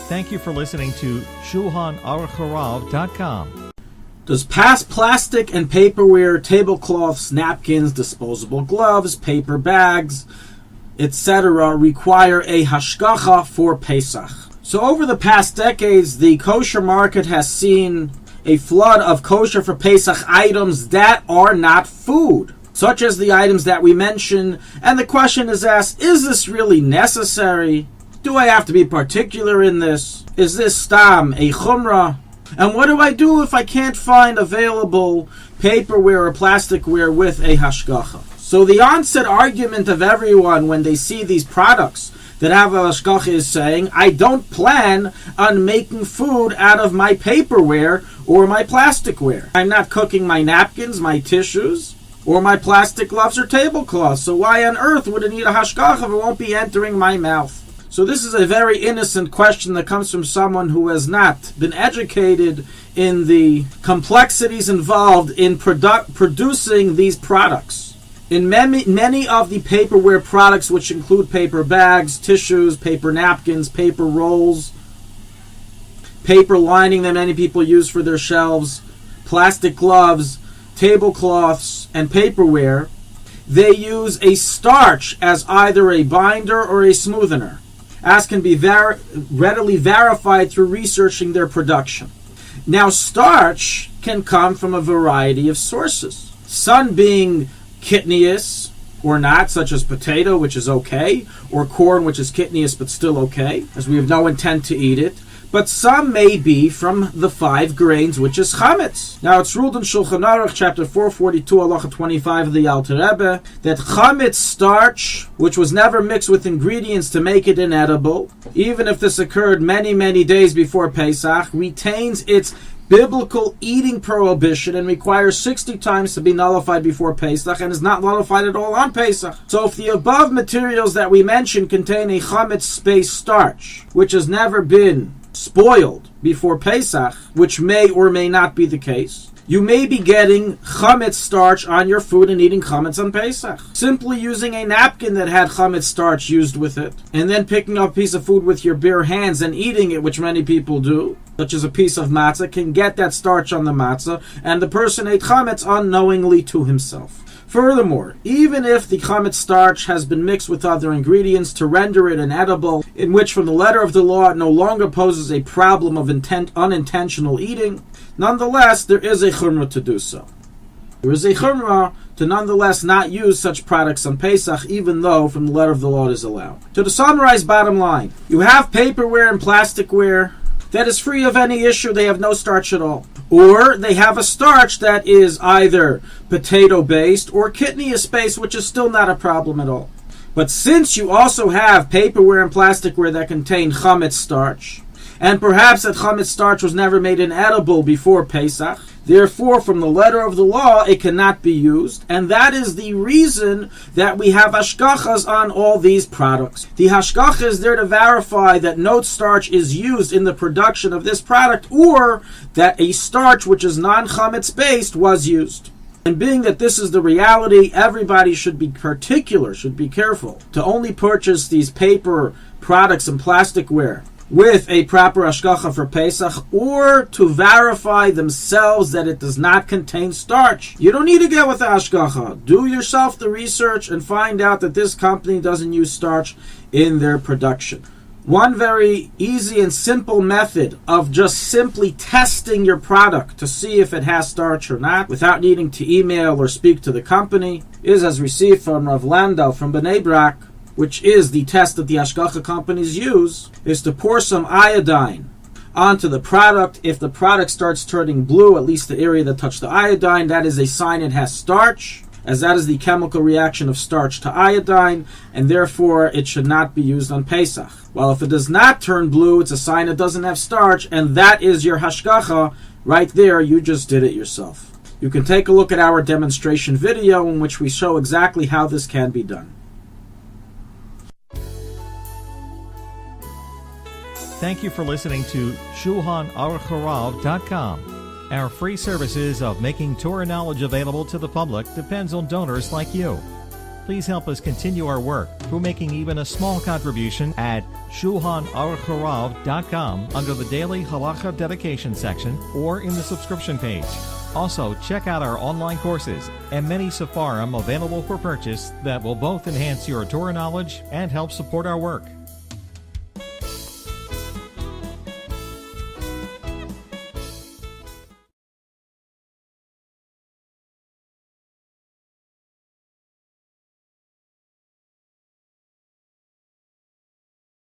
Thank you for listening to Shulchanaruchharav.com. Does past plastic and paperware, tablecloths, napkins, disposable gloves, paper bags, etc. require a hashgacha for Pesach? So over the past decades, the kosher market has seen a flood of kosher for Pesach items that are not food, such as the items that we mentioned, and the question is asked, is this really necessary? Do I have to be particular in this? Is this stam a chumrah? And what do I do if I can't find available paperware or plasticware with a hashgacha? So the onset argument of everyone when they see these products that have a hashgacha is saying, I don't plan on making food out of my paperware or my plasticware. I'm not cooking my napkins, my tissues, or my plastic gloves or tablecloths. So why on earth would it need a hashgacha if it won't be entering my mouth? So this is a very innocent question that comes from someone who has not been educated in the complexities involved in producing these products. In many of the paperware products, which include paper bags, tissues, paper napkins, paper rolls, paper lining that many people use for their shelves, plastic gloves, tablecloths, and paperware, they use a starch as either a binder or a smoothener, as can be readily verified through researching their production. Now, starch can come from a variety of sources, some being kitnious or not, such as potato, which is okay, or corn, which is kitnious but still okay, as we have no intent to eat it. But some may be from the 5 grains, which is chametz. Now, it's ruled in Shulchanaruch, chapter 442, halacha 25 of the Alter Rebbe, that chametz starch, which was never mixed with ingredients to make it inedible, even if this occurred many, many days before Pesach, retains its biblical eating prohibition and requires 60 times to be nullified before Pesach and is not nullified at all on Pesach. So if the above materials that we mentioned contain a chametz-based starch, which has never been spoiled before Pesach, which may or may not be the case, you may be getting chametz starch on your food and eating chametz on Pesach. Simply using a napkin that had chametz starch used with it, and then picking up a piece of food with your bare hands and eating it, which many people do, such as a piece of matzah, can get that starch on the matzah, and the person ate chametz unknowingly to himself. Furthermore, even if the chametz starch has been mixed with other ingredients to render it inedible, in which from the letter of the law it no longer poses a problem of unintentional eating, nonetheless there is a chumrah to do so. There is a chumrah to nonetheless not use such products on Pesach, even though from the letter of the law it is allowed. So to summarize, bottom line, you have paperware and plasticware that is free of any issue, they have no starch at all. Or they have a starch that is either potato-based or kitnious-based, which is still not a problem at all. But since you also have paperware and plasticware that contain chametz starch, and perhaps that chametz starch was never made inedible before Pesach, therefore, from the letter of the law, it cannot be used, and that is the reason that we have hashgachas on all these products. The hashgacha is there to verify that no starch is used in the production of this product, or that a starch which is non-chametz based was used. And being that this is the reality, everybody should be particular, should be careful to only purchase these paper products and plasticware with a proper hashgacha for Pesach, or to verify themselves that it does not contain starch. You don't need to get with the hashgacha. Do yourself the research and find out that this company doesn't use starch in their production. One very easy and simple method of just simply testing your product to see if it has starch or not, without needing to email or speak to the company, is as received from Rav Landau from Bnei Brak, which is the test that the hashgacha companies use, is to pour some iodine onto the product. If the product starts turning blue, at least the area that touched the iodine, that is a sign it has starch, as that is the chemical reaction of starch to iodine, and therefore it should not be used on Pesach. While if it does not turn blue, it's a sign it doesn't have starch, and that is your hashgacha. Right there, you just did it yourself. You can take a look at our demonstration video in which we show exactly how this can be done. Thank you for listening to Shulchanaruchharav.com. Our free services of making Torah knowledge available to the public depends on donors like you. Please help us continue our work to through making even a small contribution at Shulchanaruchharav.com under the Daily Halacha Dedication section or in the subscription page. Also, check out our online courses and many sefarim available for purchase that will both enhance your Torah knowledge and help support our work.